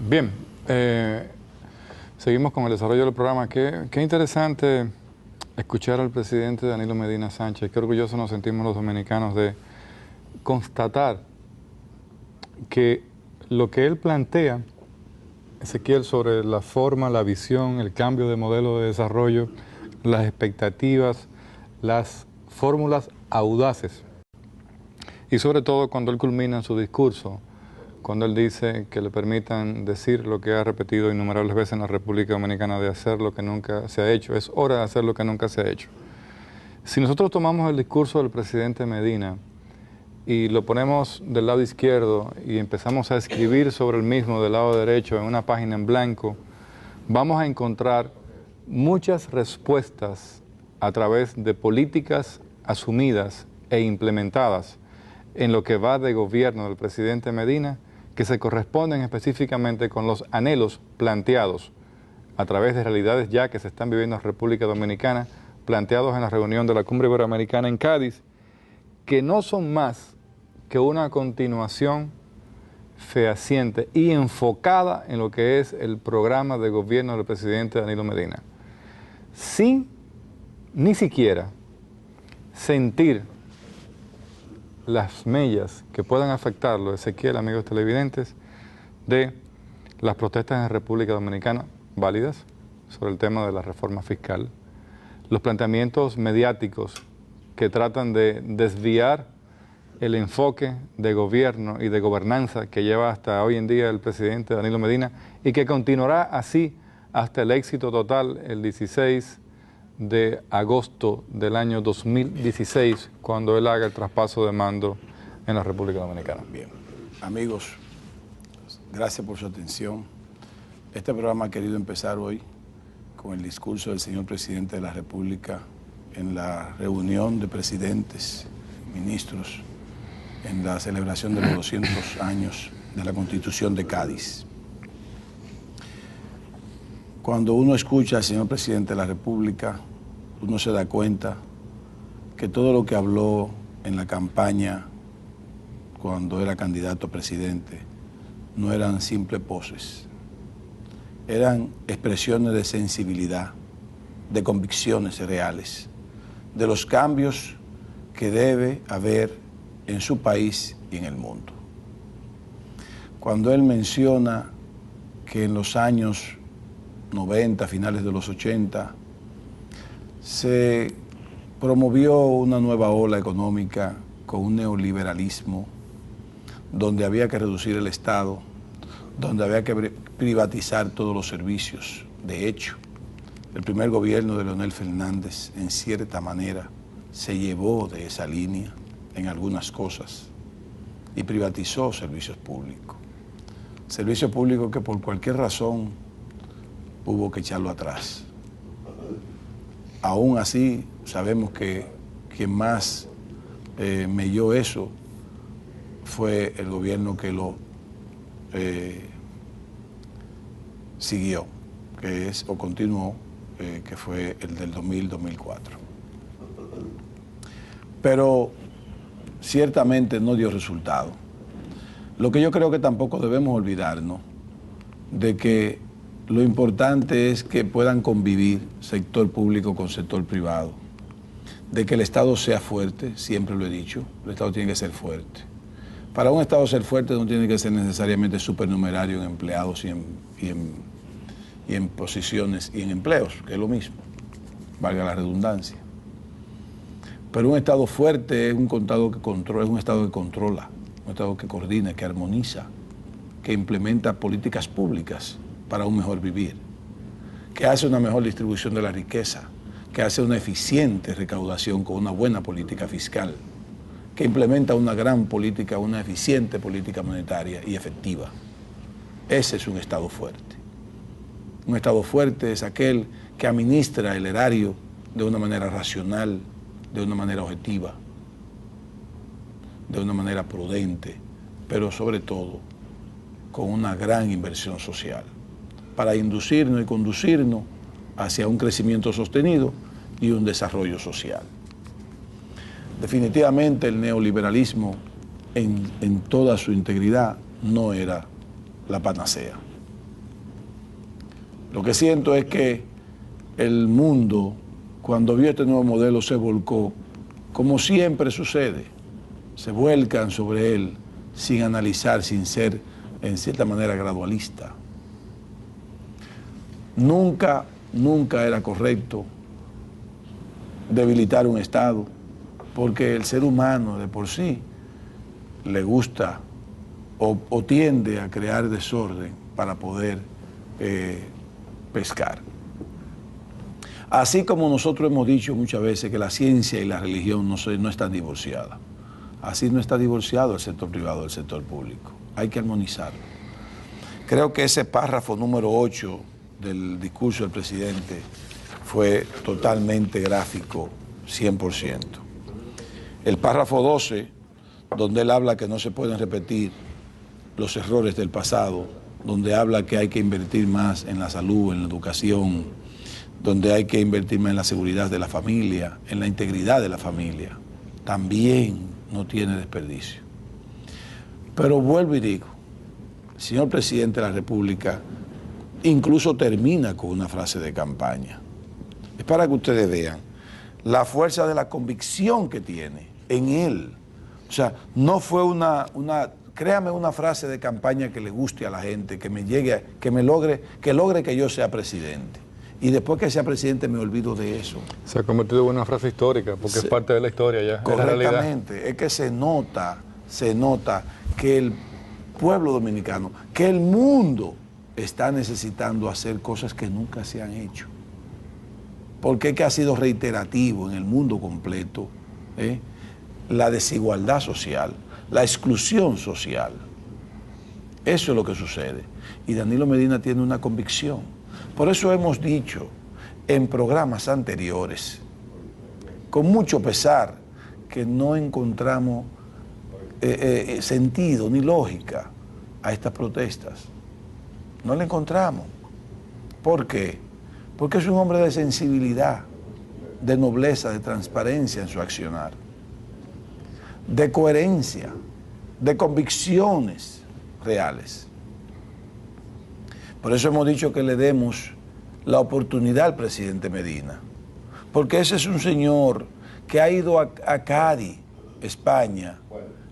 Bien, seguimos con el desarrollo del programa. Qué interesante escuchar al presidente Danilo Medina Sánchez. Qué orgullosos nos sentimos los dominicanos de constatar que lo que él plantea, Ezequiel, sobre la forma, la visión, el cambio de modelo de desarrollo, las expectativas, las fórmulas audaces, y sobre todo cuando él culmina su discurso, cuando él dice que le permitan decir lo que ha repetido innumerables veces en la República Dominicana, de hacer lo que nunca se ha hecho. Es hora de hacer lo que nunca se ha hecho. Si nosotros tomamos el discurso del presidente Medina y lo ponemos del lado izquierdo y empezamos a escribir sobre el mismo del lado derecho en una página en blanco, vamos a encontrar muchas respuestas a través de políticas asumidas e implementadas en lo que va de gobierno del presidente Medina, que se corresponden específicamente con los anhelos planteados a través de realidades ya que se están viviendo en República Dominicana, planteados en la reunión de la Cumbre Iberoamericana en Cádiz, que no son más que una continuación fehaciente y enfocada en lo que es el programa de gobierno del presidente Danilo Medina, sin ni siquiera sentir las mellas que puedan afectarlo, Ezequiel, amigos televidentes, de las protestas en República Dominicana válidas sobre el tema de la reforma fiscal, los planteamientos mediáticos que tratan de desviar el enfoque de gobierno y de gobernanza que lleva hasta hoy en día el presidente Danilo Medina y que continuará así hasta el éxito total el 16 de agosto del año 2016, cuando él haga el traspaso de mando en la República Dominicana. Bien, amigos, gracias por su atención. Este programa ha querido empezar hoy con el discurso del señor presidente de la República en la reunión de presidentes, ministros, en la celebración de los 200 años de la Constitución de Cádiz. Cuando uno escucha al señor presidente de la República, uno se da cuenta que todo lo que habló en la campaña cuando era candidato a presidente no eran simples poses, eran expresiones de sensibilidad, de convicciones reales, de los cambios que debe haber en su país y en el mundo. Cuando él menciona que en los años 90, finales de los 80, se promovió una nueva ola económica con un neoliberalismo donde había que reducir el Estado, donde había que privatizar todos los servicios. De hecho, el primer gobierno de Leonel Fernández, en cierta manera, se llevó de esa línea en algunas cosas y privatizó servicios públicos. Servicios públicos que por cualquier razón hubo que echarlo atrás. Aún así, sabemos que quien más melló eso fue el gobierno que lo siguió, que es, o continuó, que fue el del 2000-2004. Pero ciertamente no dio resultado. Lo que yo creo que tampoco debemos olvidarnos de que lo importante es que puedan convivir sector público con sector privado, de que el Estado sea fuerte, siempre lo he dicho, el Estado tiene que ser fuerte. Para un Estado ser fuerte no tiene que ser necesariamente supernumerario en empleados y en posiciones y en empleos, que es lo mismo, valga la redundancia. Pero un Estado fuerte es un Estado que controla, un Estado que coordina, que armoniza, que implementa políticas públicas para un mejor vivir, que hace una mejor distribución de la riqueza, que hace una eficiente recaudación con una buena política fiscal, que implementa una gran política, una eficiente política monetaria y efectiva. Ese es un Estado fuerte. Un Estado fuerte es aquel que administra el erario de una manera racional, de una manera objetiva, de una manera prudente, pero sobre todo con una gran inversión social, para inducirnos y conducirnos hacia un crecimiento sostenido y un desarrollo social. Definitivamente el neoliberalismo en toda su integridad no era la panacea. Lo que siento es que el mundo, cuando vio este nuevo modelo, se volcó, como siempre sucede, se vuelcan sobre él sin analizar, sin ser, en cierta manera, gradualista. Nunca era correcto debilitar un Estado, porque el ser humano de por sí le gusta o tiende a crear desorden para poder pescar. Así como nosotros hemos dicho muchas veces que la ciencia y la religión no están divorciadas, así no está divorciado el sector privado del sector público. Hay que armonizarlo. Creo que ese párrafo número 8 del discurso del presidente fue totalmente gráfico, 100%. El párrafo 12, donde él habla que no se pueden repetir los errores del pasado, donde habla que hay que invertir más en la salud, en la educación, donde hay que invertir más en la seguridad de la familia, en la integridad de la familia, también no tiene desperdicio. Pero vuelvo y digo, el señor presidente de la República incluso termina con una frase de campaña. Es para que ustedes vean la fuerza de la convicción que tiene en él. O sea, no fue créame una frase de campaña que le guste a la gente, que me llegue, que logre que yo sea presidente. Y después que sea presidente me olvido de eso. Se ha convertido en una frase histórica, porque es parte de la historia ya. Correctamente, es que se nota que el pueblo dominicano, que el mundo está necesitando hacer cosas que nunca se han hecho. Porque es que ha sido reiterativo en el mundo completo la desigualdad social, la exclusión social. Eso es lo que sucede. Y Danilo Medina tiene una convicción. Por eso hemos dicho en programas anteriores, con mucho pesar, que no encontramos sentido ni lógica a estas protestas. No le encontramos. ¿Por qué? Porque es un hombre de sensibilidad, de nobleza, de transparencia en su accionar, de coherencia, de convicciones reales. Por eso hemos dicho que le demos la oportunidad al presidente Medina, porque ese es un señor que ha ido a Cádiz, España,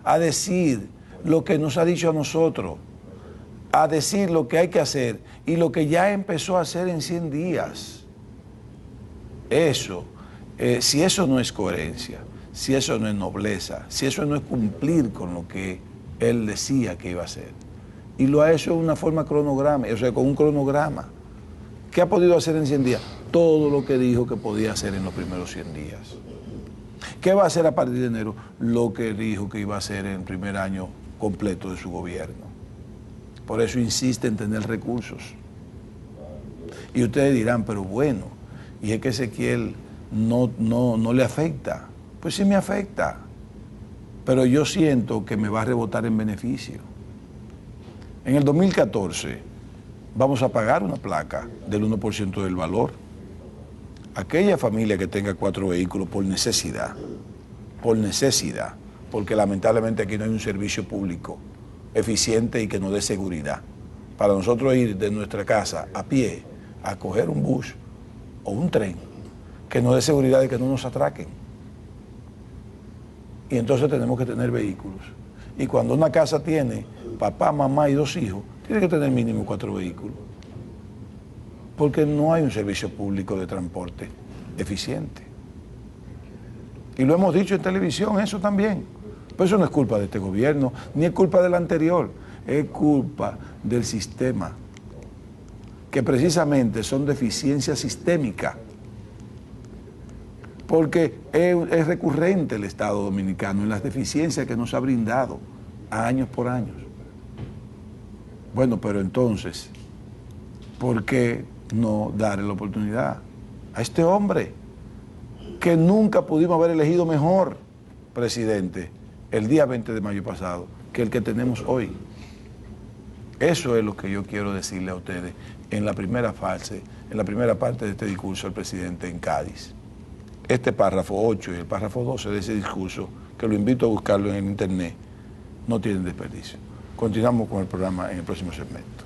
a decir lo que nos ha dicho a nosotros, a decir lo que hay que hacer y lo que ya empezó a hacer en 100 días. Eso, si eso no es coherencia, si eso no es nobleza, si eso no es cumplir con lo que él decía que iba a hacer, y lo ha hecho de una forma cronograma, o sea, con un cronograma. ¿Qué ha podido hacer en 100 días? Todo lo que dijo que podía hacer en los primeros 100 días. ¿Qué va a hacer a partir de enero? Lo que dijo que iba a hacer en el primer año completo de su gobierno. Por eso insiste en tener recursos. Y ustedes dirán, pero bueno, y es que Ezequiel no le afecta. Pues sí me afecta, pero yo siento que me va a rebotar en beneficio. En el 2014 vamos a pagar una placa del 1% del valor. Aquella familia que tenga 4 vehículos por necesidad, porque lamentablemente aquí no hay un servicio público eficiente y que nos dé seguridad. Para nosotros ir de nuestra casa a pie a coger un bus o un tren que nos dé seguridad de que no nos atraquen. Y entonces tenemos que tener vehículos. Y cuando una casa tiene papá, mamá y 2 hijos, tiene que tener mínimo 4 vehículos. Porque no hay un servicio público de transporte eficiente. Y lo hemos dicho en televisión, eso también. Pero eso no es culpa de este gobierno, ni es culpa del anterior, es culpa del sistema, que precisamente son deficiencias sistémicas. Porque es recurrente el Estado dominicano en las deficiencias que nos ha brindado años por años. Bueno, pero entonces, ¿por qué no darle la oportunidad a este hombre que nunca pudimos haber elegido mejor presidente el día 20 de mayo pasado que el que tenemos hoy? Eso es lo que yo quiero decirle a ustedes en la primera parte de este discurso del presidente en Cádiz. Este párrafo 8 y el párrafo 12 de ese discurso, que lo invito a buscarlo en el internet, no tienen desperdicio. Continuamos con el programa en el próximo segmento.